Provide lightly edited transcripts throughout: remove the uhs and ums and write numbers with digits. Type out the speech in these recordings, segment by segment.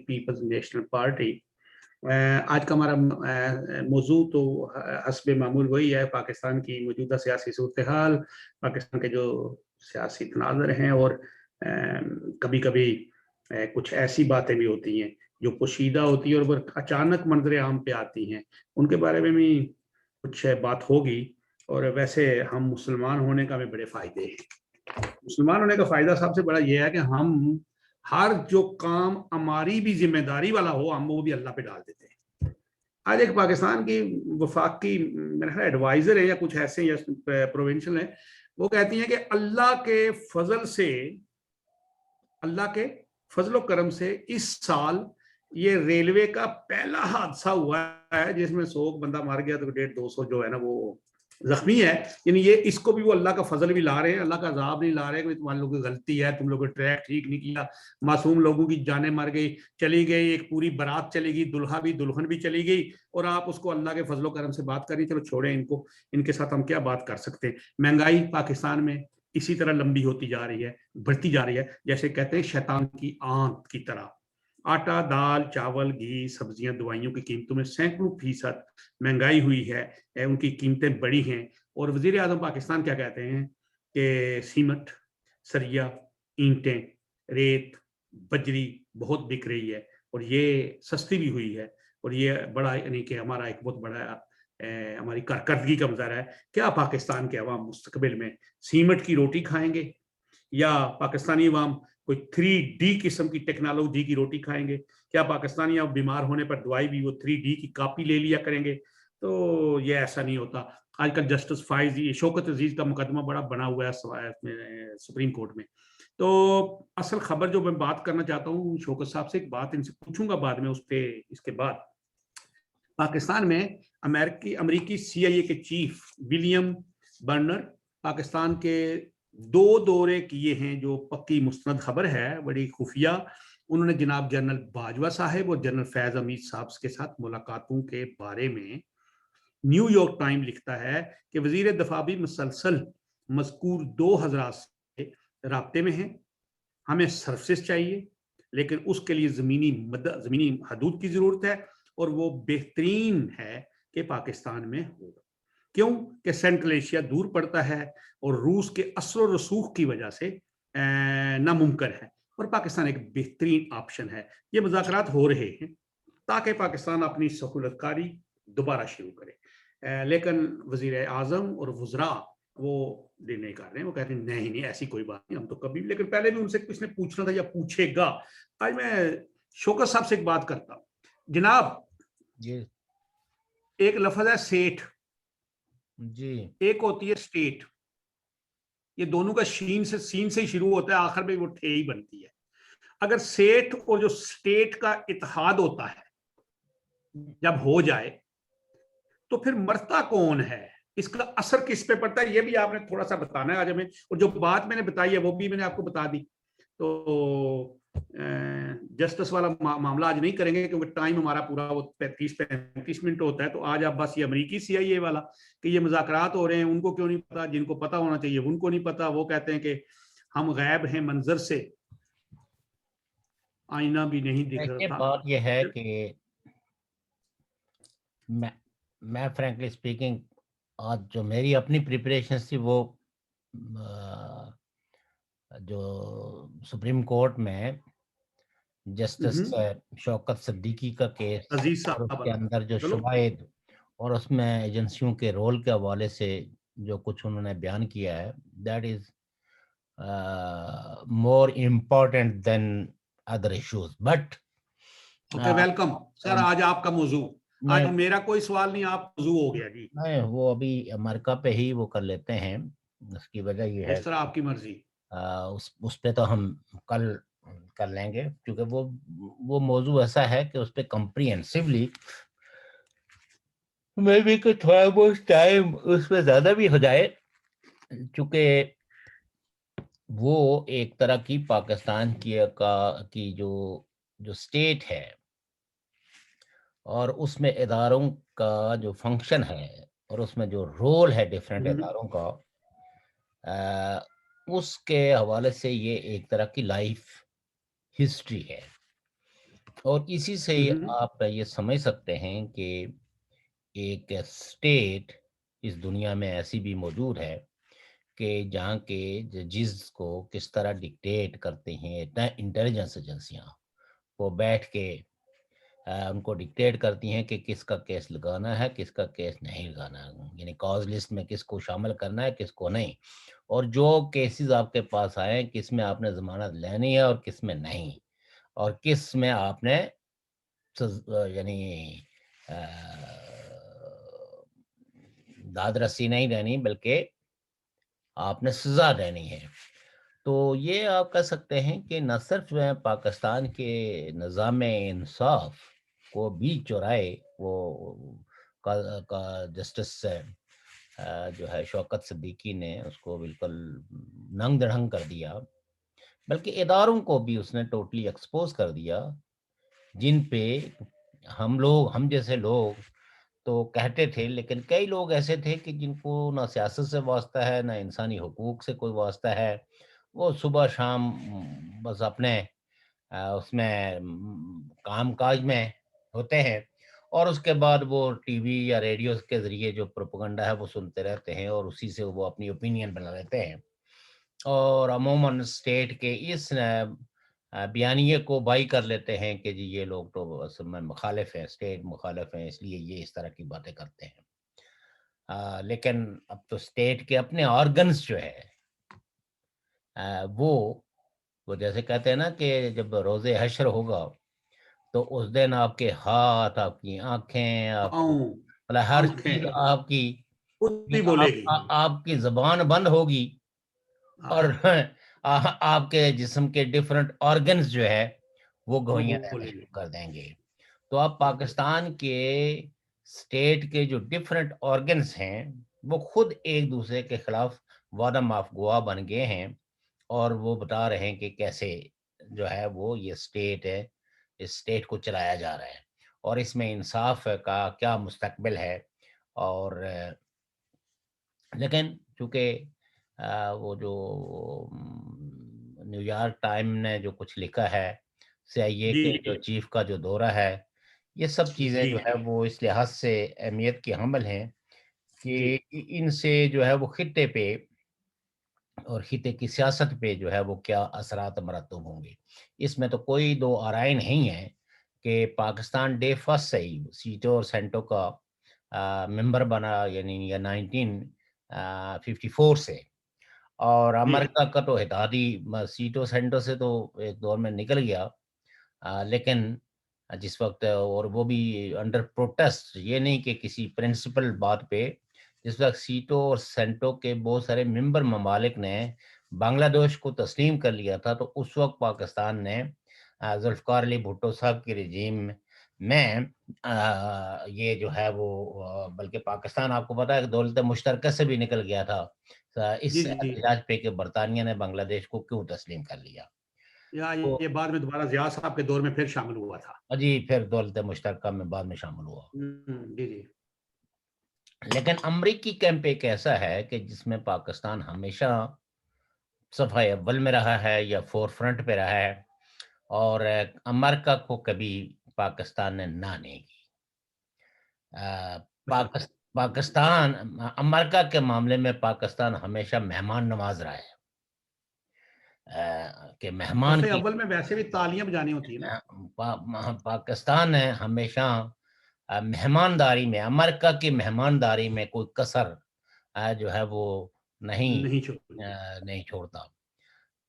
Peoples national party. آج کا ہمارا موضوع تو حسب معمول وہی ہے، پاکستان کی موجودہ سیاسی صورتحال، پاکستان کے جو سیاسی تناظر ہیں، اور کبھی کبھی کچھ ایسی باتیں بھی ہوتی ہیں جو پوشیدہ ہوتی ہیں اور وہ اچانک منظر عام پہ آتی ہیں، ان کے بارے میں بھی کچھ بات ہوگی. اور ویسے ہم مسلمان ہونے کا بھی بڑے فائدے ہیں. مسلمان ہونے کا فائدہ سب سے بڑا یہ ہے کہ ہم ہر جو کام ہماری بھی ذمہ داری والا ہو ہم وہ بھی اللہ پہ ڈال دیتے ہیں. آج ایک پاکستان کی وفاق کی میرا خیال ایڈوائزر ہے یا کچھ ایسے یا پروونشل ہیں، وہ کہتی ہیں کہ اللہ کے فضل و کرم سے اس سال یہ ریلوے کا پہلا حادثہ ہوا ہے جس میں 100 بندہ مار گیا تو 150-200 جو ہے نا وہ زخمی ہے. یعنی یہ اس کو بھی وہ اللہ کا فضل بھی لا رہے ہیں، اللہ کا عذاب نہیں لا رہے کہ تمہارے لوگوں کی غلطی ہے، تم لوگوں نے ٹریک ٹھیک نہیں کیا، معصوم لوگوں کی جانیں مر گئی، چلی گئی، ایک پوری بارات چلی گئی، دلہا بھی دلہن بھی چلی گئی، اور آپ اس کو اللہ کے فضل و کرم سے بات کر رہی. چلو چھوڑیں ان کو، ان کے ساتھ ہم کیا بات کر سکتے ہیں. مہنگائی پاکستان میں اسی طرح لمبی ہوتی جا رہی ہے، بڑھتی جا رہی ہے، جیسے کہتے ہیں شیطان کی آنت کی طرح. آٹا، دال، چاول، گھی، سبزیاں، دوائیوں کی قیمتوں میں سینکڑوں فیصد مہنگائی ہوئی ہے، ان کی قیمتیں بڑھی ہیں. اور وزیر اعظم پاکستان کیا کہتے ہیں کہ سیمنٹ، سریا، اینٹیں، ریت، بجری بہت بک رہی ہے اور یہ سستی بھی ہوئی ہے. اور یہ بڑا یعنی کہ ہمارا ایک بہت بڑا ہماری کارکردگی کا مظاہرہ ہے. کیا پاکستان کے عوام مستقبل میں سیمنٹ کی روٹی کھائیں گے، یا پاکستانی عوام کوئی 3D قسم کی ٹیکنالوجی کی روٹی کھائیں گے؟ کیا پاکستانی اب بیمار ہونے پر دوائی بھی وہ 3D کی کاپی لے لیا کریں گے؟ تو یہ ایسا نہیں ہوتا. آج کل جسٹس فائز شوکت عزیز کا مقدمہ بڑا بنا ہوا ہے سپریم کورٹ میں. تو اصل خبر جو میں بات کرنا چاہتا ہوں شوکت صاحب سے، ایک بات ان سے پوچھوں گا بعد میں اس کے بعد. پاکستان میں امریکی CIA کے چیف ولیم برنر پاکستان کے 2 دورے کیے ہیں، جو پکی مستند خبر ہے، بڑی خفیہ. انہوں نے جناب جنرل باجوہ صاحب اور جنرل فیض حمید صاحب کے ساتھ ملاقاتوں کے بارے میں نیو یارک ٹائم لکھتا ہے کہ وزیر دفاع بھی مسلسل مذکور 2 حضرات سے رابطے میں ہیں. ہمیں سروسز چاہیے، لیکن اس کے لیے زمینی حدود کی ضرورت ہے، اور وہ بہترین ہے کہ پاکستان میں ہوگا. کیوں کہ سینٹرل ایشیا دور پڑتا ہے اور روس کے اثر و رسوخ کی وجہ سے ناممکن ہے، اور پاکستان ایک بہترین آپشن ہے. یہ مذاکرات ہو رہے ہیں تاکہ پاکستان اپنی سہولت کاری دوبارہ شروع کرے، لیکن وزیر اعظم اور وزراء وہ نہیں کر رہے ہیں. وہ کہتے ہیں نہیں ایسی کوئی بات نہیں، ہم تو کبھی بھی. لیکن پہلے بھی ان سے کچھ نے پوچھنا تھا یا پوچھے گا. آج میں شوکت صاحب سے ایک بات کرتا ہوں. جناب جی، ایک لفظ ہے سیٹھ، جی، ایک ہوتی ہے اسٹیٹ. یہ دونوں کا سین سے ہی شروع ہوتا ہے، آخر میں وہ ٹھے ہی بنتی ہے. اگر سیٹھ اور جو اسٹیٹ کا اتحاد ہوتا ہے جب ہو جائے تو پھر مرتا کون ہے، اس کا اثر کس پہ پڑتا ہے، یہ بھی آپ نے تھوڑا سا بتانا ہے آج ہمیں. اور جو بات میں نے بتائی ہے وہ بھی میں نے آپ کو بتا دی. تو جسٹس والا معاملہ آج نہیں کریں گے کیونکہ ٹائم ہمارا پورا وہ 35-35 منٹ ہوتا ہے. تو آج آپ بس یہ امریکی CIA والا کہ یہ مذاکرات ہو رہے ہیں، ان کو کیوں نہیں پتا، جن کو پتا ہونا چاہیے ان کو نہیں پتا. وہ کہتے ہیں کہ ہم غائب ہیں منظر سے، آئینہ بھی نہیں دکھ رہا تھا. بات یہ ہے کہ میں فرینکلی اسپیکنگ آج جو میری اپنی پریپریشن تھی وہ جو سپریم کورٹ میں جسٹس شوکت صدیقی کا کیس اور اس کے اندر جو شواہد اور اس میں ایجنسیوں کے رول کے حوالے سے جو کچھ انہوں نے بیان کیا ہے، that is more important than other issues. But welcome sir. آج آپ کا موضوع، آج میرا کوئی سوال نہیں، آپ موضوع ہو گیا. جی نہیں، وہ ابھی امریکہ پہ ہی وہ کر لیتے ہیں. اس کی وجہ یہ ہے اس طرح آپ کی مرضی، اس پہ تو ہم کل کر لیں گے، کیونکہ وہ موضوع ایسا ہے کہ اس پہ کمپریہنسولی میں بھی کہ تھوڑا بہت ٹائم اس پہ زیادہ بھی ہو جائے، چونکہ وہ ایک طرح کی پاکستان کی جو اسٹیٹ ہے اور اس میں اداروں کا جو فنکشن ہے اور اس میں جو رول ہے ڈیفرنٹ اداروں کا، اس کے حوالے سے یہ ایک طرح کی لائف ہسٹری ہے. اور اسی سے آپ یہ سمجھ سکتے ہیں کہ ایک اسٹیٹ اس دنیا میں ایسی بھی موجود ہے کہ جہاں کے ججز کو کس طرح ڈکٹیٹ کرتے ہیں انٹیلیجنس ایجنسیاں، وہ بیٹھ کے ان کو ڈکٹیٹ کرتی ہیں کہ کس کا کیس لگانا ہے، کس کا کیس نہیں لگانا ہے، یعنی کاز لسٹ میں کس کو شامل کرنا ہے، کس کو نہیں، اور جو کیسز آپ کے پاس آئے کس میں آپ نے ضمانت لینی ہے اور کس میں نہیں، اور کس میں آپ نے یعنی داد رسی نہیں دینی بلکہ آپ نے سزا دینی ہے۔ تو یہ آپ کہہ سکتے ہیں کہ نہ صرف پاکستان کے نظام انصاف کو بھی چرائے وہ کا جسٹس جو ہے شوکت صدیقی نے اس کو بالکل ننگ دڑھنگ کر دیا، بلکہ اداروں کو بھی اس نے ٹوٹلی ایکسپوز کر دیا، جن پہ ہم جیسے لوگ تو کہتے تھے، لیکن کئی لوگ ایسے تھے کہ جن کو نہ سیاست سے واسطہ ہے نہ انسانی حقوق سے کوئی واسطہ ہے، وہ صبح شام بس اپنے اس میں کام کاج میں ہوتے ہیں، اور اس کے بعد وہ ٹی وی یا ریڈیو کے ذریعے جو پروپیگنڈا ہے وہ سنتے رہتے ہیں اور اسی سے وہ اپنی اوپینین بنا لیتے ہیں، اور عموماً اسٹیٹ کے اس بیانیے کو بائی کر لیتے ہیں کہ جی یہ لوگ تو اصل میں مخالف ہیں، اسٹیٹ مخالف ہیں، اس لیے یہ اس طرح کی باتیں کرتے ہیں۔ لیکن اب تو اسٹیٹ کے اپنے آرگنز جو ہے وہ جیسے کہتے ہیں نا کہ جب روز حشر ہوگا تو اس دن آپ کے ہاتھ، آپ کی آنکھیں، آپ کی پاؤں، مطلب ہر چیز آنکھیں آپ کی خود بھی بولے گی۔ آپ کی زبان بند ہوگی، اور آپ کے جسم کے ڈیفرنٹ آرگنز جو ہے وہ وہ گوئیاں دینا بولے گی۔ شروع کر دیں گے۔ تو اب پاکستان کے اسٹیٹ کے جو ڈیفرنٹ آرگنز ہیں وہ خود ایک دوسرے کے خلاف وعدہ معاف گواہ بن گئے ہیں، اور وہ بتا رہے ہیں کہ کیسے جو ہے وہ یہ اسٹیٹ ہے، اس اسٹیٹ کو چلایا جا رہا ہے، اور اس میں انصاف کا کیا مستقبل ہے۔ اور لیکن چونکہ وہ جو نیو یارک ٹائم نے جو کچھ لکھا ہے، CIA جی کے جو چیف کا جو دورہ ہے، یہ سب چیزیں جی جو ہے وہ اس لحاظ سے اہمیت کی حامل ہیں کہ جی ان سے جو ہے وہ خطے پہ اور خطے کی سیاست پہ جو ہے وہ کیا اثرات مرتب ہوں گے۔ اس میں تو کوئی دو آرائے نہیں ہے کہ پاکستان ڈے فرسٹ سے ہی سیٹو اور سینٹو کا ممبر بنا، یعنی 1954 سے، اور جی امریکہ کا تو اتحادی سیٹو سینٹو سے تو ایک دور میں نکل گیا، لیکن جس وقت، اور وہ بھی انڈر پروٹیسٹ، یہ نہیں کہ کسی پرنسپل بات پہ، جس وقت سیٹو اور سینٹو کے بہت سارے ممبر ممالک نے بنگلہ دیش کو تسلیم کر لیا تھا، تو اس وقت پاکستان نے ذوالفقار علی بھٹو صاحب کی رجیم میں یہ جو ہے وہ بلکہ پاکستان آپ کو پتا ہے کہ دولت مشترکہ سے بھی نکل گیا تھا جی اس جی احتجاج پہ کہ برطانیہ نے بنگلہ دیش کو کیوں تسلیم کر لیا۔ تو یہ بعد میں دوبارہ ضیاء صاحب کے دور میں پھر شامل ہوا تھا۔ جی پھر دولت مشترکہ میں بعد میں شامل ہوا۔ جی جی لیکن امریکی کیمپ ایک ایسا ہے کہ جس میں پاکستان ہمیشہ صفحہ اول میں رہا ہے یا فور فرنٹ پہ رہا ہے، اور امریکہ کو کبھی پاکستان نے نہ نہیں کی۔ اچھا، پاکستان امریکہ کے معاملے میں پاکستان ہمیشہ مہمان نواز رہا ہے، کہ مہمان صفحہ کی اول میں ویسے بھی تالیاں بجانی ہوتی ہیں نا۔ پاکستان نے ہمیشہ مہمانداری میں، امریکہ کی مہمانداری میں کوئی کسر جو ہے وہ نہیں نہیں چھوڑی۔ نہیں چھوڑتا۔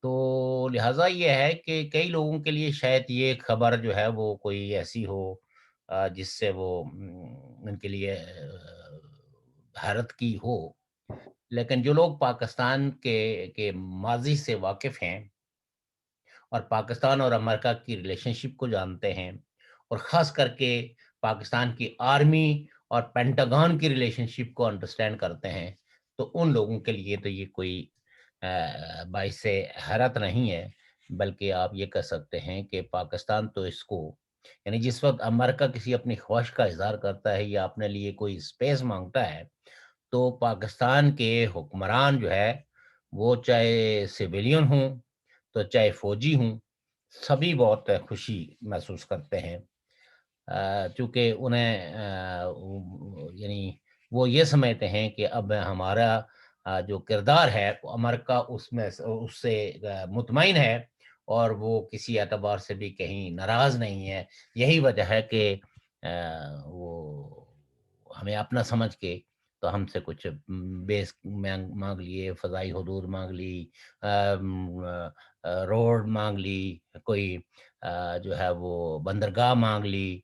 تو لہٰذا یہ ہے کہ کئی لوگوں کے لیے شاید یہ خبر جو ہے وہ کوئی ایسی ہو جس سے وہ ان کے لیے حیرت کی ہو، لیکن جو لوگ پاکستان کے ماضی سے واقف ہیں اور پاکستان اور امریکہ کی ریلیشن شپ کو جانتے ہیں، اور خاص کر کے پاکستان کی آرمی اور پینٹاگان کی ریلیشن شپ کو انڈرسٹینڈ کرتے ہیں، تو ان لوگوں کے لیے تو یہ کوئی باعث حیرت نہیں ہے، بلکہ آپ یہ کہہ سکتے ہیں کہ پاکستان تو اس کو، یعنی جس وقت امریکہ کسی اپنی خواہش کا اظہار کرتا ہے یا اپنے لیے کوئی اسپیس مانگتا ہے، تو پاکستان کے حکمران جو ہے وہ چاہے سویلین ہوں تو چاہے فوجی ہوں، سبھی بہت خوشی محسوس کرتے ہیں، چونکہ انہیں یعنی وہ یہ سمجھتے ہیں کہ اب ہمارا جو کردار ہے امریکہ اس سے مطمئن ہے، اور وہ کسی اعتبار سے بھی کہیں ناراض نہیں ہے۔ یہی وجہ ہے کہ وہ ہمیں اپنا سمجھ کے تو ہم سے کچھ بیس مانگ لیے، فضائی حدود مانگ لی، روڈ مانگ لی، کوئی جو ہے وہ بندرگاہ مانگ لی،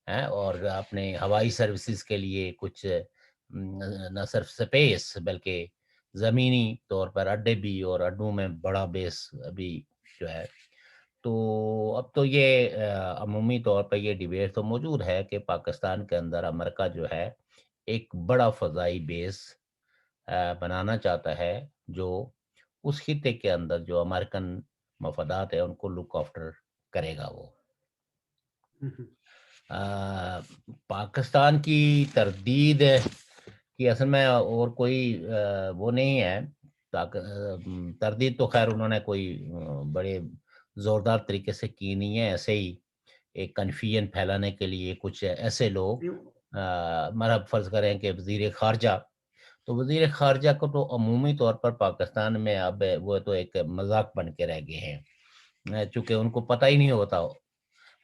اور اپنے ہوائی سروسز کے لیے کچھ نہ صرف سپیس بلکہ زمینی طور پر اڈے بھی، اور اڈوں میں بڑا بیس ابھی جو ہے۔ تو اب تو یہ عمومی طور پر یہ ڈیبیٹ تو موجود ہے کہ پاکستان کے اندر امریکہ جو ہے ایک بڑا فضائی بیس بنانا چاہتا ہے، جو اس خطے کے اندر جو امریکن مفادات ہے ان کو لک آفٹر کرے گا وہ۔ پاکستان کی تردید کی اصل میں اور کوئی وہ نہیں ہے، تردید تو خیر انہوں نے کوئی بڑے زوردار طریقے سے کی نہیں ہے، ایسے ہی ایک کنفیوژن پھیلانے کے لیے کچھ ایسے لوگ مرحب فرض کریں کہ وزیر خارجہ، تو وزیر خارجہ کو تو عمومی طور پر پاکستان میں اب وہ تو ایک مذاق بن کے رہ گئے ہیں، چونکہ ان کو پتہ ہی نہیں ہوتا۔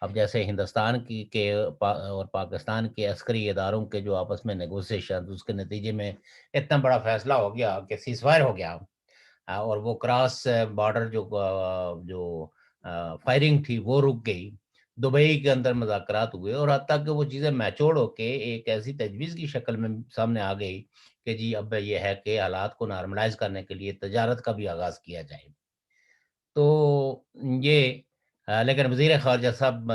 اب جیسے ہندوستان کے اور پاکستان کے عسکری اداروں کے جو آپس میں نیگوسیشن، اس کے نتیجے میں اتنا بڑا فیصلہ ہو گیا کہ سیز فائر ہو گیا، اور وہ کراس بارڈر جو فائرنگ تھی وہ رک گئی، دبئی کے اندر مذاکرات ہوئے، اور حتیٰ کہ وہ چیزیں میچور ہو کے ایک ایسی تجویز کی شکل میں سامنے آ گئی کہ جی اب یہ ہے کہ حالات کو نارملائز کرنے کے لیے تجارت کا بھی آغاز کیا جائے۔ تو یہ لیکن وزیر خارجہ صاحب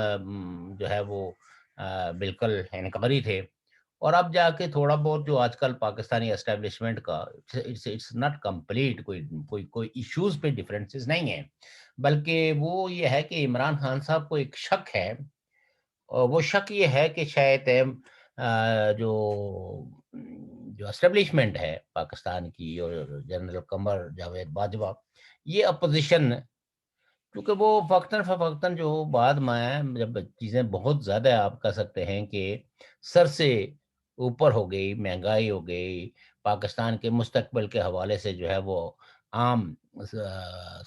جو ہے وہ بالکل انکاری تھے، اور اب جا کے تھوڑا بہت جو آج کل پاکستانی اسٹیبلشمنٹ کا اٹس ناٹ کمپلیٹ، کوئی ایشوز پہ ڈیفرنسز نہیں ہیں، بلکہ وہ یہ ہے کہ عمران خان صاحب کو ایک شک ہے، اور وہ شک یہ ہے کہ شاید جو جو اسٹیبلشمنٹ ہے پاکستان کی، اور جنرل قمر جاوید باجوہ، یہ اپوزیشن، کیونکہ وہ وقتاً فوقتاً جو بعد میں جب چیزیں بہت زیادہ آپ کہہ سکتے ہیں کہ سر سے اوپر ہو گئی، مہنگائی ہو گئی، پاکستان کے مستقبل کے حوالے سے جو ہے وہ عام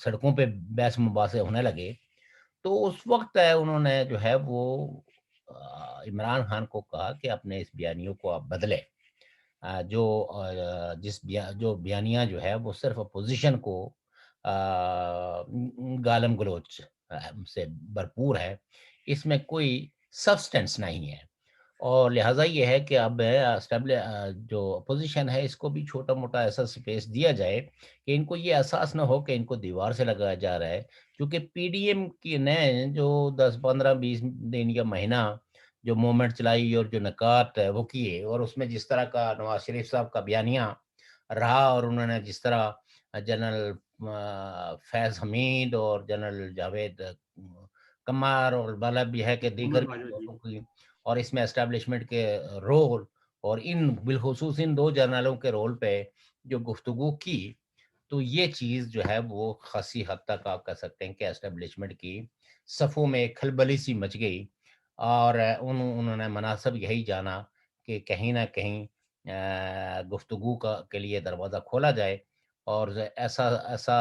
سڑکوں پہ بحث مباحثے ہونے لگے، تو اس وقت انہوں نے جو ہے وہ عمران خان کو کہا کہ اپنے اس بیانیوں کو آپ بدلیں، جو جو بیانیہ جو ہے وہ صرف اپوزیشن کو گالم گلوچ سے بھرپور ہے، اس میں کوئی سبسٹنس نہیں ہے، اور لہٰذا یہ ہے کہ اب جو اپوزیشن ہے اس کو بھی چھوٹا موٹا ایسا سپیس دیا جائے کہ ان کو یہ احساس نہ ہو کہ ان کو دیوار سے لگایا جا رہا ہے، کیونکہ پی ڈی ایم کی نے جو 10 15 20 دن یا مہینہ جو موومنٹ چلائی اور جو نکات وہ کیے، اور اس میں جس طرح کا نواز شریف صاحب کا بیانیہ رہا، اور انہوں نے جس طرح جنرل فیض حمید اور جنرل جاوید قمار اور بالا بھی ہے کہ دیگر کی، اور اس میں اسٹیبلشمنٹ کے رول، اور ان بالخصوص ان 2 جنرلوں کے رول پہ جو گفتگو کی، تو یہ چیز جو ہے وہ خاصی حد تک آپ کہہ سکتے ہیں کہ اسٹیبلشمنٹ کی صفوں میں کھلبلی سی مچ گئی، اور انہوں نے مناسب یہی جانا کہ کہیں نہ کہیں گفتگو کے لیے دروازہ کھولا جائے، اور ایسا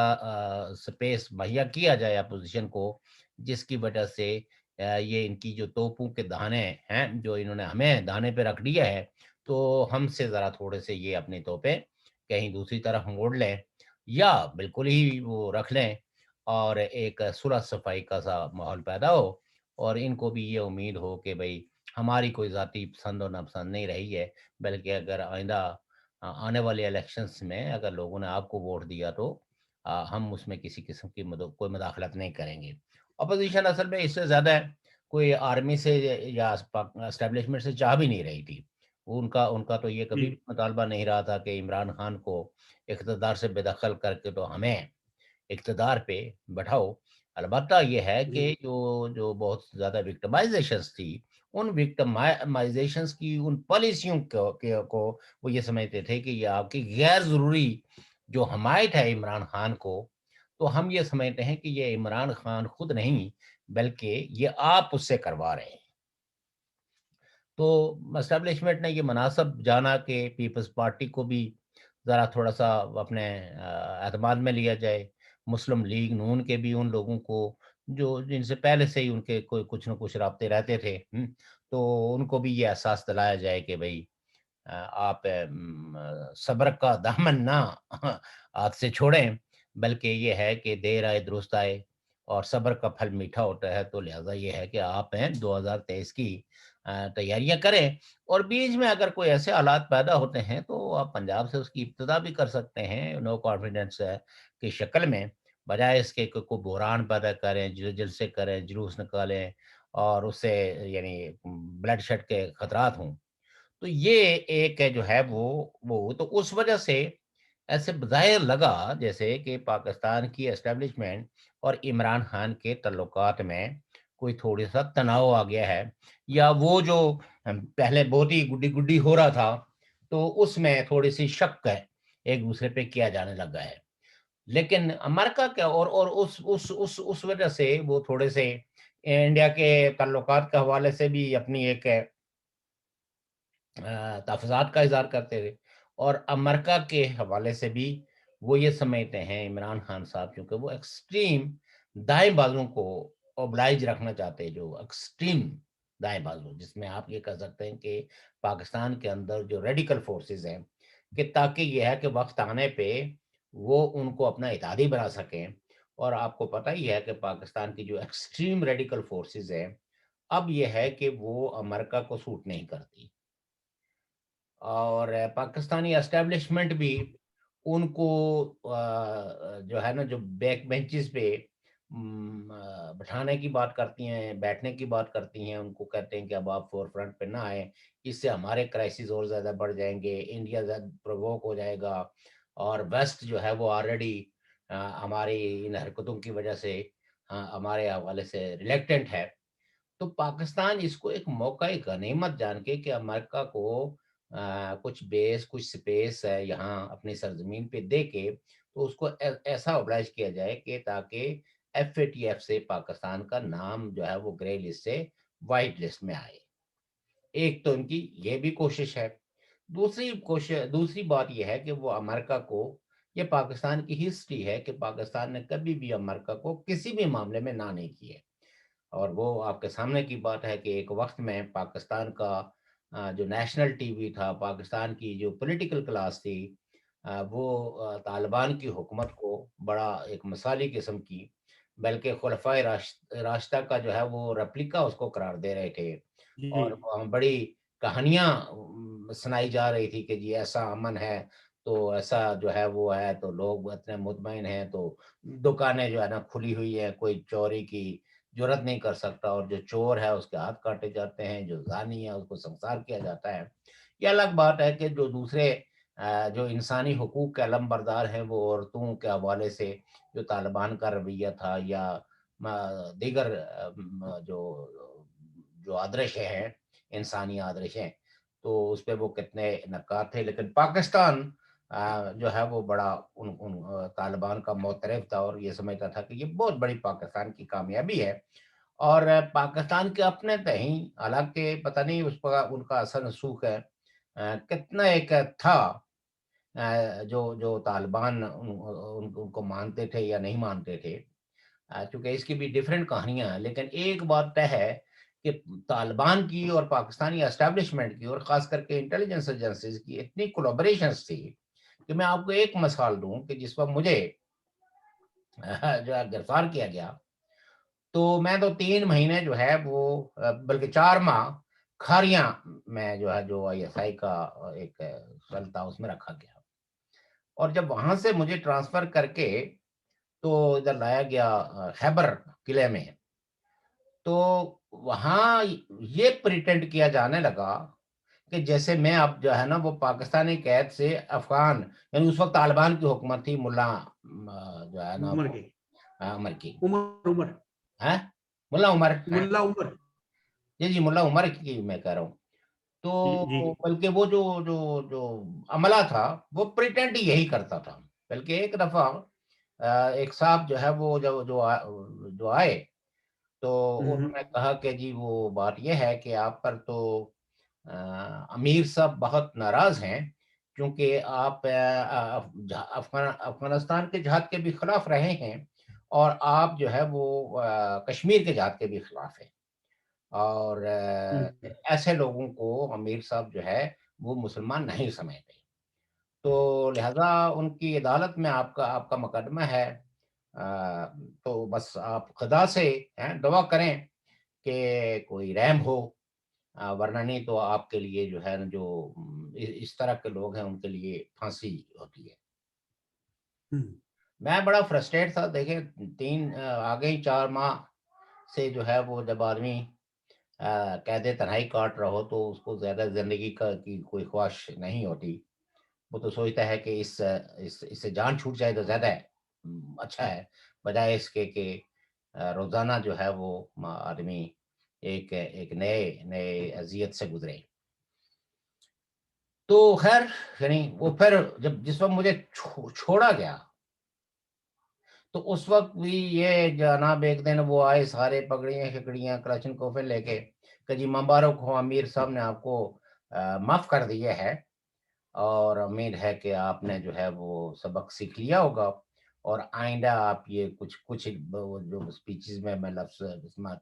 سپیس مہیا کیا جائے اپوزیشن کو، جس کی وجہ سے یہ ان کی جو توپوں کے دہانے ہیں جو انہوں نے ہمیں دہانے پہ رکھ دیا ہے، تو ہم سے ذرا تھوڑے سے یہ اپنی توپیں کہیں دوسری طرف موڑ لیں، یا بالکل ہی وہ رکھ لیں، اور ایک صلح صفائی کا سا ماحول پیدا ہو، اور ان کو بھی یہ امید ہو کہ بھئی ہماری کوئی ذاتی پسند اور ناپسند نہیں رہی ہے، بلکہ اگر آئندہ آنے والے الیکشنز میں اگر لوگوں نے آپ کو ووٹ دیا تو ہم اس میں کسی قسم کی کوئی مداخلت نہیں کریں گے۔ اپوزیشن اصل میں اس سے زیادہ کوئی آرمی سے یا اسٹیبلشمنٹ سے چاہ بھی نہیں رہی تھی، ان کا تو یہ کبھی بھی مطالبہ نہیں رہا تھا کہ عمران خان کو اقتدار سے بے دخل کر کے تو ہمیں اقتدار پہ بٹھاؤ۔ البتہ یہ ہے کہ جو بہت زیادہ وکٹمائزیشنز تھی، ان وکٹمائزیشنز کی ان پالیسیوں کو وہ یہ سمجھتے تھے کہ یہ آپ کی غیر ضروری جو حمایت ہے عمران خان کو، تو ہم یہ سمجھتے ہیں کہ یہ عمران خان خود نہیں بلکہ یہ آپ اس سے کروا رہے ہیں۔ تو اسٹیبلشمنٹ نے یہ مناسب جانا کہ پیپلز پارٹی کو بھی ذرا تھوڑا سا اپنے اعتماد میں لیا جائے، مسلم لیگ نون کے بھی ان لوگوں کو جو جن سے پہلے سے ہی ان کے کوئی کچھ نہ کچھ رابطے رہتے تھے، تو ان کو بھی یہ احساس دلایا جائے کہ بھئی آپ صبر کا دامن نہ ہاتھ سے چھوڑیں، بلکہ یہ ہے کہ دیر آئے درست آئے اور صبر کا پھل میٹھا ہوتا ہے، تو لہٰذا یہ ہے کہ آپ 2023 کی تیاریاں کریں، اور بیچ میں اگر کوئی ایسے حالات پیدا ہوتے ہیں تو آپ پنجاب سے اس کی ابتدا بھی کر سکتے ہیں نو کانفیڈنس کی شکل میں، بجائے اس کے کوئی بحران پیدا کریں، جلسے کریں، جلوس نکالیں اور اس سے یعنی بلڈ شیڈ کے خطرات ہوں۔ تو یہ ایک جو ہے وہ تو اس وجہ سے ایسے بظاہر لگا جیسے کہ پاکستان کی اسٹیبلشمنٹ اور عمران خان کے تعلقات میں کوئی تھوڑی سا تناؤ آ گیا ہے، یا وہ جو پہلے بہت ہی گڈی گڈی ہو رہا تھا تو اس میں تھوڑی سی شک ہے ایک دوسرے پہ کیا جانے لگا ہے۔ لیکن امریکہ کا اور اس وجہ سے وہ تھوڑے سے انڈیا کے تعلقات کے حوالے سے بھی اپنی ایک تحفظات کا اظہار کرتے تھے، اور امریکہ کے حوالے سے بھی وہ یہ سمجھتے ہیں عمران خان صاحب کیونکہ وہ ایکسٹریم دائیں بازوں کو اوبلائج رکھنا چاہتے ہیں، جو ایکسٹریم دائیں بازو، جس میں آپ یہ کہہ سکتے ہیں کہ پاکستان کے اندر جو ریڈیکل فورسز ہیں، کہ تاکہ یہ ہے کہ وقت آنے پہ وہ ان کو اپنا اتحادی بنا سکیں۔ اور آپ کو پتہ ہی ہے کہ پاکستان کی جو ایکسٹریم ریڈیکل فورسز ہیں اب یہ ہے کہ وہ امریکہ کو سوٹ نہیں کرتی، اور پاکستانی اسٹیبلشمنٹ بھی ان کو جو ہے نا جو بیک بینچز پہ بٹھانے کی بات کرتی ہیں، بیٹھنے کی بات کرتی ہیں، ان کو کہتے ہیں کہ اب آپ فور فرنٹ پہ نہ آئیں، اس سے ہمارے کرائسس اور زیادہ بڑھ جائیں گے، انڈیا زیادہ پرووک ہو جائے گا، اور ویسٹ جو ہے وہ آلریڈی ہماری ان حرکتوں کی وجہ سے ہمارے حوالے سے ریلیکٹنٹ ہے۔ تو پاکستان اس کو ایک موقع غنیمت جان کے کہ امریکہ کو کچھ بیس کچھ سپیس ہے یہاں اپنی سرزمین پہ دے کے، تو اس کو ایسا اوبلائج کیا جائے کہ تاکہ FATF سے پاکستان کا نام جو ہے وہ گرے لسٹ سے وائٹ لسٹ میں آئے۔ ایک تو ان کی یہ بھی کوشش ہے۔ دوسری بات یہ ہے کہ وہ امریکہ کو، یہ پاکستان کی ہسٹری ہے کہ پاکستان نے کبھی بھی امریکہ کو کسی بھی معاملے میں نہ نہیں کیے، اور وہ آپ کے سامنے کی بات ہے کہ ایک وقت میں پاکستان کا جو نیشنل ٹی وی تھا، پاکستان کی جو پولیٹیکل کلاس تھی، وہ طالبان کی حکومت کو بڑا ایک مثالی قسم کی، بلکہ خلفائے راشدہ کا جو ہے وہ ریپلیکا اس کو قرار دے رہے تھے، جی اور بڑی کہانیاں سنائی جا رہی تھی کہ جی ایسا امن ہے، تو ایسا جو ہے وہ ہے، تو لوگ اتنے مطمئن ہیں، تو دکانیں جو ہے نا کھلی ہوئی ہیں، کوئی چوری کی جرت نہیں کر سکتا، اور جو چور ہے اس کے ہاتھ کاٹے جاتے ہیں، جو زانی ہے اس کو سنسار کیا جاتا ہے۔ یہ الگ بات ہے کہ جو دوسرے جو انسانی حقوق کے علم بردار ہیں وہ عورتوں کے حوالے سے جو طالبان کا رویہ تھا، یا دیگر جو جو آدرشیں ہیں، انسانی آدرشیں، تو اس پہ وہ کتنے نکات تھے، لیکن پاکستان جو ہے وہ بڑا ان طالبان کا معترف تھا، اور یہ سمجھتا تھا کہ یہ بہت بڑی پاکستان کی کامیابی ہے، اور پاکستان کے اپنے تہیں، حالانکہ پتہ نہیں اس پر ان کا اثر رسوخ ہے کتنا ایک تھا، جو طالبان ان کو مانتے تھے یا نہیں مانتے تھے، چونکہ اس کی بھی ڈیفرنٹ کہانیاں ہیں، لیکن ایک بات طے ہے کہ طالبان کی اور پاکستانی اسٹیبلشمنٹ کی، اور خاص کر کے انٹیلیجنس ایجنسیز کی اتنی کولیبریشنز تھی کہ میں آپ کو ایک مثال دوں کہ جس وقت مجھے جو ہے گرفتار کیا گیا، تو میں تو 3 مہینے جو ہے وہ بلکہ 4 ماہ کھاریاں میں جو ہے جو ISI کا ایک سیل تھا اس میں رکھا گیا، اور جب وہاں سے مجھے ٹرانسفر کر کے تو ادھر لایا گیا خیبر قلعے میں، تو وہاں یہ پریٹینڈ کیا جانے لگا کہ جیسے میں اب جو ہے نا وہ پاکستانی قید سے افغان، یعنی اس وقت طالبان کی حکومت تھی، ملا جو ہے نا عمر وہ کی عمر کی، عمر ہے ملا عمر، ملا عمر جی جی ملا عمر کی میں کہہ رہا ہوں۔ جی جی تو بلکہ وہ جو عملہ تھا وہ پریٹینڈ یہی کرتا تھا، بلکہ ایک دفعہ ایک صاحب جو ہے وہ جو آئے تو انہوں نے کہا کہ جی وہ بات یہ ہے کہ آپ پر تو امیر صاحب بہت ناراض ہیں کیونکہ آپ افغانستان کے جہاد کے بھی خلاف رہے ہیں اور آپ جو ہے وہ کشمیر کے جہاد کے بھی خلاف ہیں، اور ایسے لوگوں کو امیر صاحب جو ہے وہ مسلمان نہیں سمجھتے، تو لہذا ان کی عدالت میں آپ کا مقدمہ ہے، تو بس آپ خدا سے دعا کریں کہ کوئی رحم ہو، ورنہ نہیں تو آپ کے لیے جو ہے نا جو اس طرح کے لوگ ہیں ان کے لیے پھانسی ہوتی ہے۔ میں بڑا فرسٹریٹ تھا، دیکھیں آگے ہی 4 ماہ سے جو ہے وہ جب آدمی قید تنہائی کاٹ رہا ہو تو اس کو زیادہ زندگی کی کوئی خواہش نہیں ہوتی، وہ تو سوچتا ہے کہ اس سے جان چھوٹ جائے تو زیادہ اچھا ہے، بجائے اس کے کہ روزانہ جو ہے وہ آدمی ایک نئے اذیت سے گزرے۔ تو خیر یعنی وہ پھر جس وقت مجھے چھوڑا گیا تو اس وقت بھی یہ جناب ایک دن وہ آئے سارے پگڑیاں شکڑیاں کلاشن کوفے لے کے کہ جی مبارک ہو، امیر صاحب نے آپ کو معاف کر دیا ہے اور امید ہے کہ آپ نے جو ہے وہ سبق سیکھ لیا ہوگا اور آئندہ آپ یہ کچھ جو اسپیچز میں لفظ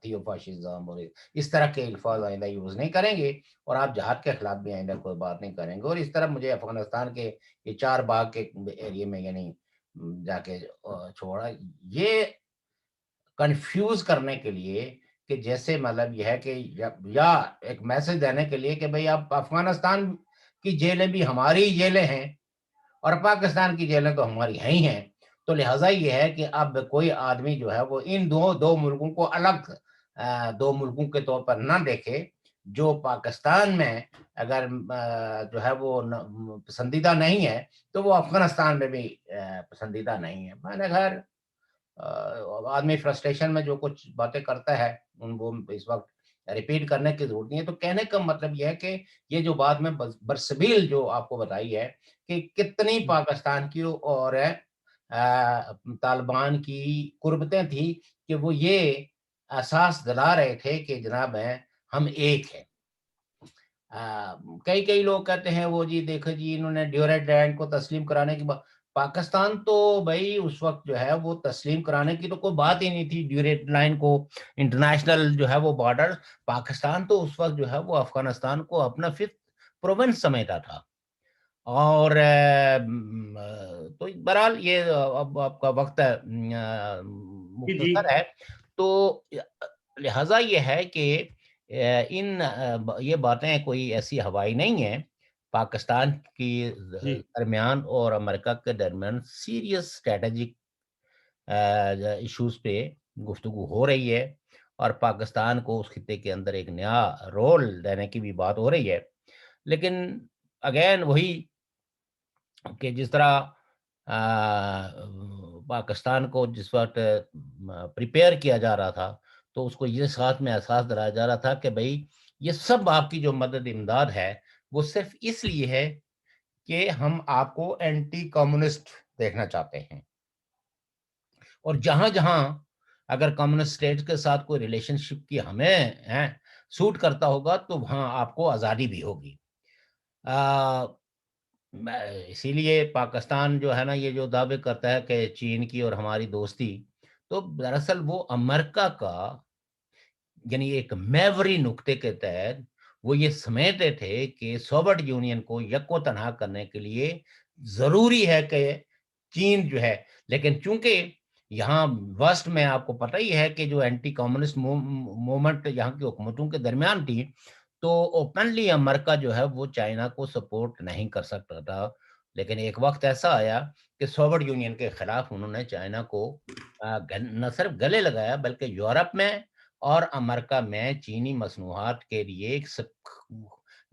تھیو فاشزم اور اس طرح کے الفاظ آئندہ یوز نہیں کریں گے اور آپ جہاد کے خلاف بھی آئندہ کوئی بات نہیں کریں گے، اور اس طرح مجھے افغانستان کے یہ 4 باغ کے ایریے میں یعنی جا کے چھوڑا، یہ کنفیوز کرنے کے لیے کہ جیسے مطلب یہ ہے کہ یا ایک میسج دینے کے لیے کہ بھئی اب افغانستان کی جیلیں بھی ہماری جیلیں ہیں اور پاکستان کی جیلیں تو ہماری ہیں ہی ہیں، تو لہٰذا یہ ہے کہ اب کوئی آدمی جو ہے وہ ان دو ملکوں کو الگ 2 ملکوں کے طور پر نہ دیکھے، جو پاکستان میں اگر جو ہے وہ پسندیدہ نہیں ہے تو وہ افغانستان میں بھی پسندیدہ نہیں ہے۔ میں نے خیر آدمی فرسٹریشن میں جو کچھ باتیں کرتا ہے وہ اس وقت ریپیٹ کرنے کی ضرورت نہیں ہے، تو کہنے کا مطلب یہ ہے کہ یہ جو بات میں برسبیل جو آپ کو بتائی ہے کہ کتنی پاکستان کی اور طالبان کی قربتیں تھیں کہ وہ یہ احساس دلا رہے تھے کہ جناب ہم ایک ہیں۔ کئی لوگ کہتے ہیں وہ جی دیکھو جی انہوں نے ڈیورنٹ لینڈ کو تسلیم کرانے کی پاکستان تو بھائی اس وقت جو ہے وہ تسلیم کرانے کی تو کوئی بات ہی نہیں تھی، ڈیورنٹ لائن کو انٹرنیشنل جو ہے وہ بارڈر، پاکستان تو اس وقت جو ہے وہ افغانستان کو اپنا 5th پروونس سمجھتا تھا، اور تو بہرحال یہ اب آپ کا وقت مختصر ہے، تو لہذا یہ ہے کہ یہ باتیں کوئی ایسی ہوائی نہیں ہیں، پاکستان کی درمیان اور امریکہ کے درمیان سیریس اسٹریٹجک ایشوز پہ گفتگو ہو رہی ہے اور پاکستان کو اس خطے کے اندر ایک نیا رول دینے کی بھی بات ہو رہی ہے، لیکن اگین وہی کہ جس طرح پاکستان کو جس وقت پریپیئر کیا جا رہا تھا تو اس کو یہ ساتھ میں احساس دلایا جا رہا تھا کہ بھئی یہ سب آپ کی جو مدد امداد ہے وہ صرف اس لیے ہے کہ ہم آپ کو اینٹی کمیونسٹ دیکھنا چاہتے ہیں، اور جہاں جہاں اگر کمیونسٹ اسٹیٹ کے ساتھ کوئی ریلیشن شپ کی ہمیں سوٹ کرتا ہوگا تو وہاں آپ کو آزادی بھی ہوگی۔ اسی لیے پاکستان جو ہے نا یہ جو دعوے کرتا ہے کہ چین کی اور ہماری دوستی، تو دراصل وہ امریکہ کا یعنی ایک میوری نقطے کے تحت وہ یہ سمجھتے تھے کہ سوویت یونین کو یکو تنہا کرنے کے لیے ضروری ہے کہ چین جو ہے، لیکن چونکہ یہاں وسٹ میں آپ کو پتہ ہی ہے کہ جو اینٹی کمیونسٹ موومنٹ یہاں کی حکومتوں کے درمیان تھی، تو اوپنلی امریکہ جو ہے وہ چائنا کو سپورٹ نہیں کر سکتا تھا، لیکن ایک وقت ایسا آیا کہ سوویت یونین کے خلاف انہوں نے چائنا کو نہ صرف گلے لگایا بلکہ یورپ میں اور امریکہ میں چینی مصنوعات کے لیے ایک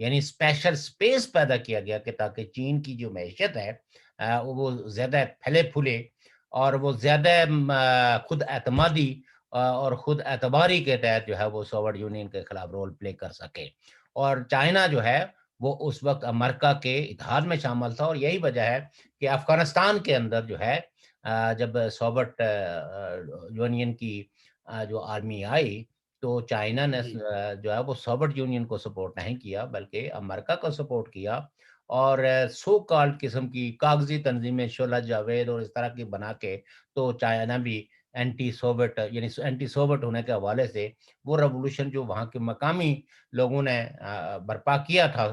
یعنی اسپیشل سپیس پیدا کیا گیا کہ تاکہ چین کی جو معیشت ہے وہ زیادہ پھلے پھولے اور وہ زیادہ خود اعتمادی اور خود اعتباری کے تحت جو ہے وہ سوویت یونین کے خلاف رول پلے کر سکے، اور چائنا جو ہے وہ اس وقت امریکہ کے اتحاد میں شامل تھا، اور یہی وجہ ہے کہ افغانستان کے اندر جو ہے جب سوویت یونین کی جو آرمی آئی تو چائنا نے جی جو ہے وہ سوویت یونین کو سپورٹ نہیں کیا بلکہ امریکہ کو سپورٹ کیا، اور سو کالڈ قسم کی کاغذی تنظیمیں شعلہ جاوید اور اس طرح کی بنا کے تو چائنا بھی اینٹی سوویت یعنی اینٹی سوویت ہونے کے حوالے سے وہ ریولوشن جو وہاں کے مقامی لوگوں نے برپا کیا تھا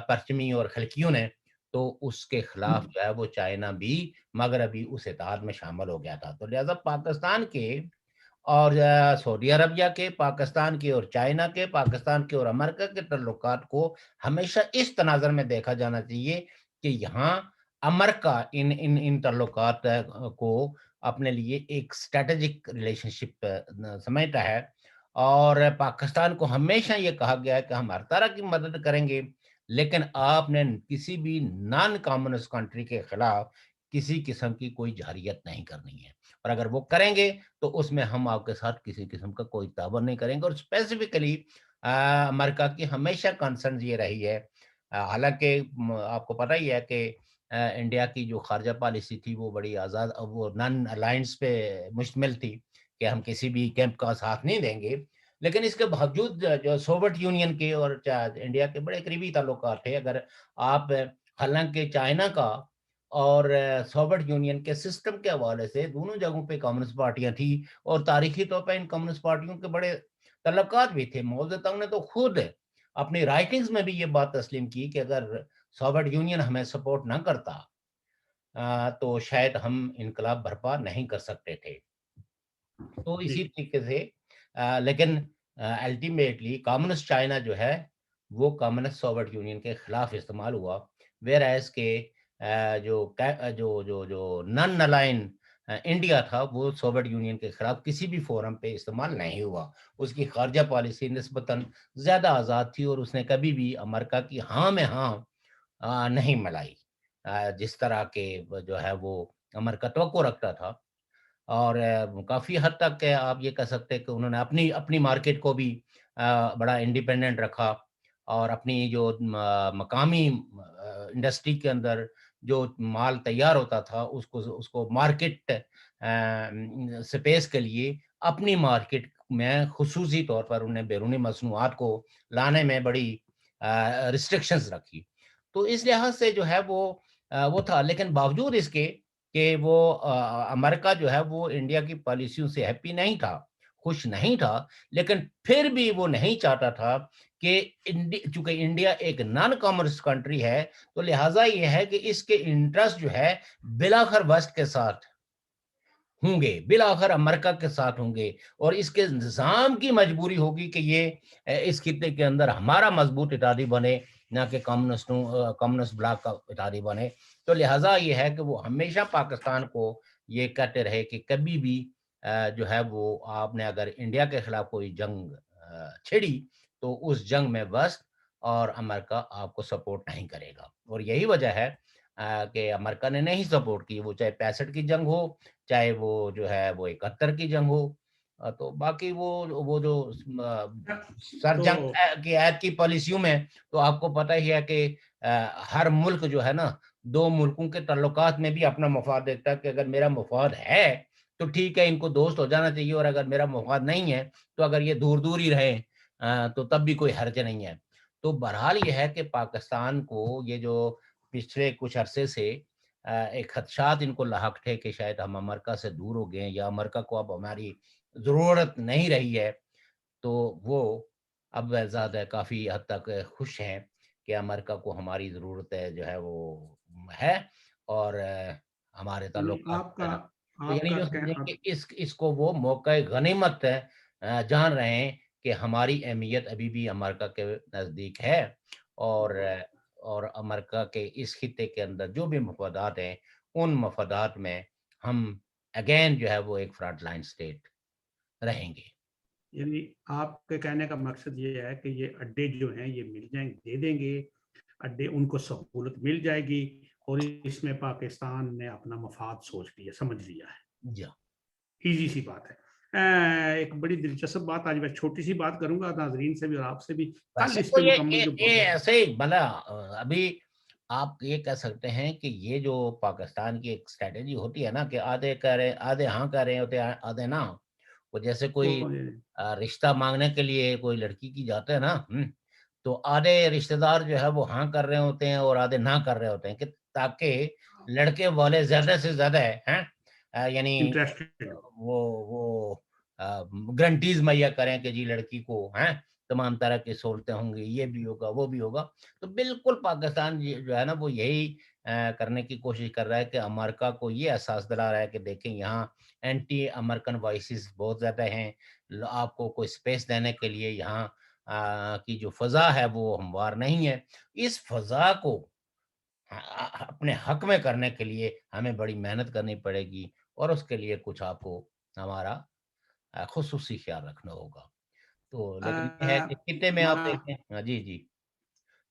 پرچمی اور خلقیوں نے، تو اس کے خلاف جو ہے وہ چائنا بھی مغربی اس اتحاد میں شامل ہو گیا تھا۔ تو لہذا پاکستان کے اور سعودی عربیہ کے، پاکستان کے اور چائنا کے، پاکستان کے اور امریکہ کے تعلقات کو ہمیشہ اس تناظر میں دیکھا جانا چاہیے کہ یہاں امریکہ ان تعلقات کو اپنے لیے ایک اسٹریٹجک ریلیشن شپ سمجھتا ہے، اور پاکستان کو ہمیشہ یہ کہا گیا ہے کہ ہم ہر طرح کی مدد کریں گے، لیکن آپ نے کسی بھی نان کامونسٹ کنٹری کے خلاف کسی قسم کی کوئی جارحیت نہیں کرنی ہے، اور اگر وہ کریں گے تو اس میں ہم آپ کے ساتھ کسی قسم کا کوئی تعاون نہیں کریں گے۔ اور اسپیسیفکلی امریکہ کی ہمیشہ کنسرن یہ رہی ہے، حالانکہ آپ کو پتہ ہی ہے کہ انڈیا کی جو خارجہ پالیسی تھی وہ بڑی آزاد، وہ نان الائنس پہ مشتمل تھی کہ ہم کسی بھی کیمپ کا ساتھ نہیں دیں گے، لیکن اس کے باوجود جو سوویت یونین کے اور انڈیا کے بڑے قریبی تعلقات تھے۔ اگر آپ حالانکہ چائنا کا اور سوویت یونین کے سسٹم کے حوالے سے دونوں جگہوں پہ کمیونسٹ پارٹیاں تھیں، اور تاریخی طور پہ ان کمیونسٹ پارٹیوں کے بڑے تعلقات بھی تھے۔ ماؤ زے تونگ نے تو خود اپنی رائٹنگز میں بھی یہ بات تسلیم کی کہ اگر سوویت یونین ہمیں سپورٹ نہ کرتا تو شاید ہم انقلاب برپا نہیں کر سکتے تھے۔ تو جی اسی طریقے سے لیکن الٹیمیٹلی کمیونسٹ چائنا جو ہے وہ کمیونسٹ سوویت یونین کے خلاف استعمال ہوا، ویئر ایز کہ جو نن الائن انڈیا تھا وہ سوویت یونین کے خلاف کسی بھی فورم پہ استعمال نہیں ہوا۔ اس کی خارجہ پالیسی نسبتاً زیادہ آزاد تھی، اور اس نے کبھی بھی امریکہ کی ہاں میں ہاں نہیں ملائی، جس طرح کے جو ہے وہ امریکہ توقع رکھتا تھا۔ اور کافی حد تک آپ یہ کہہ سکتے ہیں کہ انہوں نے اپنی مارکیٹ کو بھی بڑا انڈیپینڈنٹ رکھا، اور اپنی جو مقامی انڈسٹری کے اندر جو مال تیار ہوتا تھا اس کو مارکیٹ سپیس کے لیے اپنی مارکیٹ میں خصوصی طور پر انہیں بیرونی مصنوعات کو لانے میں بڑی ریسٹرکشنز رکھی۔ تو اس لحاظ سے جو ہے وہ تھا، لیکن باوجود اس کے کہ وہ امریکہ جو ہے وہ انڈیا کی پالیسیوں سے ہیپی نہیں تھا، خوش نہیں تھا، لیکن پھر بھی وہ نہیں چاہتا تھا کہ چونکہ انڈیا ایک نان کامرس کنٹری ہے تو لہٰذا یہ ہے کہ اس کے انٹرسٹ جو ہے بلاخر ویسٹ کے ساتھ ہوں گے، بلاخر امریکہ کے ساتھ ہوں گے، اور اس کے نظام کی مجبوری ہوگی کہ یہ اس خطے کے اندر ہمارا مضبوط اتحادی بنے، نہ کہ کمیونسٹ بلاک کا اتحادی بنے۔ تو لہٰذا یہ ہے کہ وہ ہمیشہ پاکستان کو یہ کہتے رہے کہ کبھی بھی جو ہے وہ آپ نے اگر انڈیا کے خلاف کوئی جنگ چھڑی تو اس جنگ میں وسط اور امریکہ آپ کو سپورٹ نہیں کرے گا، اور یہی وجہ ہے کہ امریکہ نے نہیں سپورٹ کی، وہ چاہے 65 کی جنگ ہو، چاہے وہ جو ہے وہ 71 کی جنگ ہو، تو باقی وہ جو سر تو جنگ کی عہد کی پالیسیوں میں تو آپ کو پتہ ہی ہے کہ ہر ملک جو ہے نا دو ملکوں کے تعلقات میں بھی اپنا مفاد دیکھتا ہے کہ اگر میرا مفاد ہے تو ٹھیک ہے ان کو دوست ہو جانا چاہیے، اور اگر میرا مفاد نہیں ہے تو اگر یہ دور دور ہی رہیں تو تب بھی کوئی حرج نہیں ہے۔ تو بہرحال یہ ہے کہ پاکستان کو یہ جو پچھلے کچھ عرصے سے ایک خدشات ان کو لاحق تھے کہ شاید ہم امریکہ سے دور ہو گئے یا امریکہ کو اب ہماری ضرورت نہیں رہی ہے، تو وہ اب زیادہ کافی حد تک خوش ہیں کہ امریکہ کو ہماری ضرورت ہے جو ہے وہ ہے، اور ہمارے یعنی تعلقات آپ جو ہے کا نا، تو یعنی آپ جو کا سمجھیں کہ اس کو وہ موقع غنیمت جان رہے ہیں کہ ہماری اہمیت ابھی بھی امریکہ کے نزدیک ہے، اور امریکہ کے اس خطے کے اندر جو بھی مفادات ہیں ان مفادات میں ہم اگین جو ہے وہ ایک فرنٹ لائن سٹیٹ رہیں گے۔ یعنی آپ کے کہنے کا مقصد یہ ہے کہ یہ اڈے جو ہیں یہ مل جائیں، دے دیں گے اڈے، ان کو سہولت مل جائے گی، اور اس میں پاکستان نے اپنا مفاد سوچ لیا، سمجھ لیا ہے، جی ایزی سی بات ہے۔ ایک بڑی دلچسپ بات، آج میں چھوٹی سی بات کروں گا ناظرین سے بھی اور آپ سے بھی، کل ویسے اس تو پہ مکمل جو یہ ایسے ہی بلا ابھی آپ یہ کہہ سکتے ہیں کہ یہ جو پاکستان کی ایک اسٹریٹجی ہوتی ہے نا کہ آدھے کہہ رہے آدھے ہاں کہہ رہے ہوتے ہیں آدھے نہ، وہ جیسے کوئی رشتہ مانگنے کے لیے کوئی لڑکی کی جاتے ہیں نا، تو آدھے رشتہ دار جو ہے وہ ہاں کر رہے ہوتے ہیں اور آدھے نہ کر رہے ہوتے ہیں، کہ تاکہ لڑکے والے زیادہ سے زیادہ ہیں یعنی انٹرسٹڈ وہ گارنٹیز مہیا کریں کہ جی لڑکی کو تمام طرح کی سہولتیں ہوں گی، یہ بھی ہوگا وہ بھی ہوگا. تو بالکل پاکستان جو ہے نا وہ یہی کرنے کی کوشش کر رہا ہے کہ امریکہ کو یہ احساس دلا رہا ہے کہ دیکھیں یہاں اینٹی امریکن وائسز بہت زیادہ ہیں، آپ کو کوئی سپیس دینے کے لیے یہاں کی جو فضا ہے وہ ہموار نہیں ہے. اس فضا کو اپنے حق میں کرنے کے لیے ہمیں بڑی محنت کرنی پڑے گی، اور اس کے لیے کچھ آپ کو ہمارا خصوصی خیال رکھنا ہوگا. تو لیکن یہ ہے کہ خطے میں آپ ہمارا دیکھیں. جی جی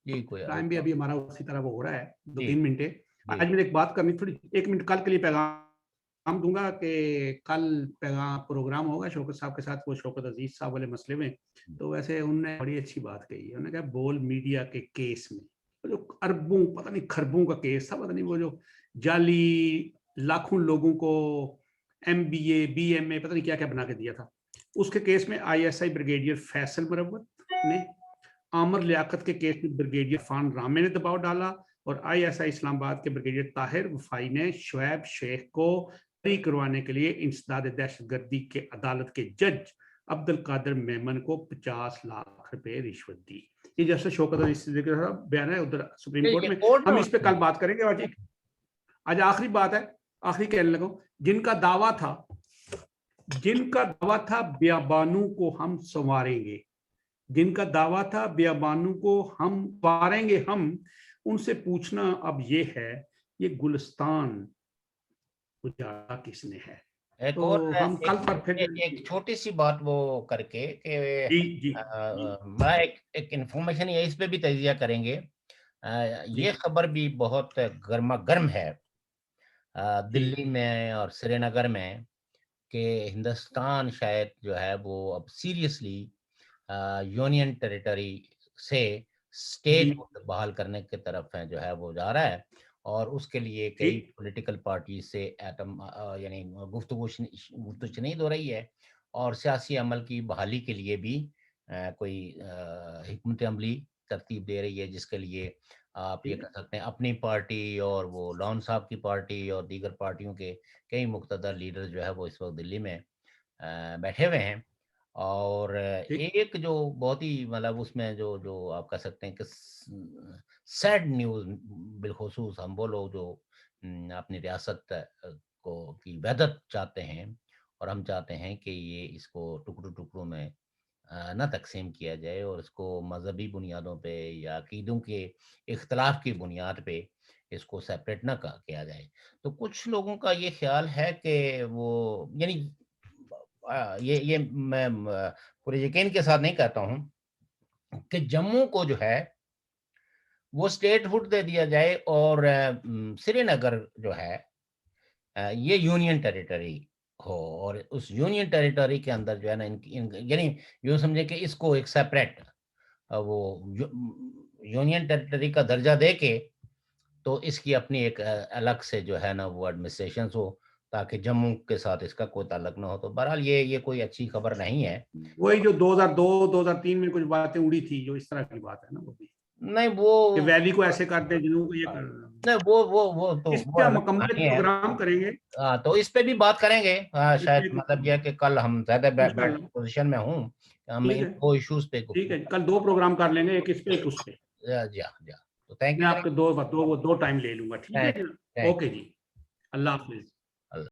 جی کوئی ٹائم بھی ابھی ہمارا اسی طرح وہ ہو رہا ہے، جی 2-3 منٹ. جی آج میں ایک بات کرنی تھوڑی 1 منٹ کل کے لیے پیغام دوں گا کہ کل پیغام پروگرام ہوگا شوکت صاحب کے ساتھ، وہ شوکت عزیز صاحب والے مسئلے میں. تو ویسے انہوں نے بڑی اچھی بات کہی ہے، انہوں نے کہا بول میڈیا کے کیس میں جو اربوں پتہ نہیں خربوں کا کیس تھا، پتہ نہیں وہ جو جعلی لاکھوں لوگوں کو MBA BMA پتہ نہیں کیا کیا بنا کے دیا تھا، اس کے کیس میں ISI بریگیڈیئر فیصل مروت نے، عامر لیاقت کے کیس میں بریگیڈیئر عرفان رامے نے دباؤ ڈالا، اور ISI اسلام آباد کے بریگیڈیئر طاہر وفائی نے شعیب شیخ کو بری کروانے کے لیے انسداد دہشت گردی کے عدالت کے جج عبد القادر میمن کو 50 لاکھ روپے رشوت دی. یہ جیسے شوکت عزیز صدیقی صاحب بیان ہے ادھر سپریم کورٹ میں، ہم اس پہ کل بات کریں گے. آج آخری بات ہے، آخری کہنے لگا، جن کا دعویٰ تھا بیابانوں کو ہم سنواریں گے، جن کا دعویٰ تھا بیابانوں کو ہم سنواریں گے، ہم ان سے پوچھنا اب یہ ہے یہ گلستان اجاڑا کس نے ہے. ایک تو اور ہم کل پر پھر ایک چھوٹی سی بات وہ کر کے کہ جی میں ایک انفارمیشن ہے اس پہ بھی تجزیہ کریں گے. یہ خبر بھی بہت گرما گرم ہے دلی میں اور سری نگر میں، کہ ہندوستان شاید جو ہے وہ اب سیریسلی یونین ٹیریٹری سے اسٹیٹ بحال کرنے کی طرف جو ہے وہ جا رہا ہے، اور اس کے لیے کئی پولیٹیکل پارٹی سے یعنی گفتگو نہیں ہو رہی ہے، اور سیاسی عمل کی بحالی کے لیے بھی کوئی حکمت عملی ترتیب دے رہی ہے، جس کے لیے آپ یہ کہہ سکتے ہیں اپنی پارٹی اور وہ لون صاحب کی پارٹی اور دیگر پارٹیوں کے کئی مقتدر لیڈر جو ہے وہ اس وقت دلی میں بیٹھے ہوئے ہیں. اور ایک جو بہت ہی مطلب اس میں جو آپ کہہ سکتے ہیں کہ سیڈ نیوز، بالخصوص ہم وہ لوگ جو اپنی ریاست کو کی وحدت چاہتے ہیں، اور ہم چاہتے ہیں کہ یہ اس کو ٹکڑوں میں نہ تقسیم کیا جائے، اور اس کو مذہبی بنیادوں پہ یا عقیدوں کے اختلاف کی بنیاد پہ اس کو سیپریٹ نہ کیا جائے. تو کچھ لوگوں کا یہ خیال ہے کہ وہ یعنی یہ میں پورے یقین کے ساتھ نہیں کہتا ہوں کہ جموں کو جو ہے وہ اسٹیٹ ہوڈ دے دیا جائے، اور سری نگر جو ہے یہ یونین ٹیریٹری ہو، اور اس یونین ٹیریٹری کے اندر جو ہے نا یعنی یوں سمجھے کہ اس کو ایک سیپریٹ وہ یونین ٹیریٹری کا درجہ دے کے تو اس کی اپنی ایک الگ سے جو ہے نا وہ ایڈمنسٹریشنز ہو، تاکہ جموں کے ساتھ اس کا کوئی تعلق نہ ہو. تو بہرحال یہ کوئی اچھی خبر نہیں ہے. وہی جو 2002-2003 میں کچھ باتیں اڑی تھی، جو اس طرح کی بات ہے نا، وہ بھی نہیں وہ کہ ویلی کو ایسے کر دیں، جنوب کو یہ کر دیں. نہیں وہ تو اس پہ ہم مکمل پروگرام کریں گے. تو اس پہ بھی بات کریں گے. شاید مطلب یہ کہ کل ہم زیادہ بیٹر پوزیشن میں ہوں، ہم ان دو ایشوز پہ ٹھیک ہے، کل 2 پروگرام کر لیں گے، ایک اس پہ ایک اس پہ. جی تو تھینک میں یو. آپ کے 2 ٹائم لے لوں گا. ٹھیک ہے، اوکے جی، اللہ حافظ.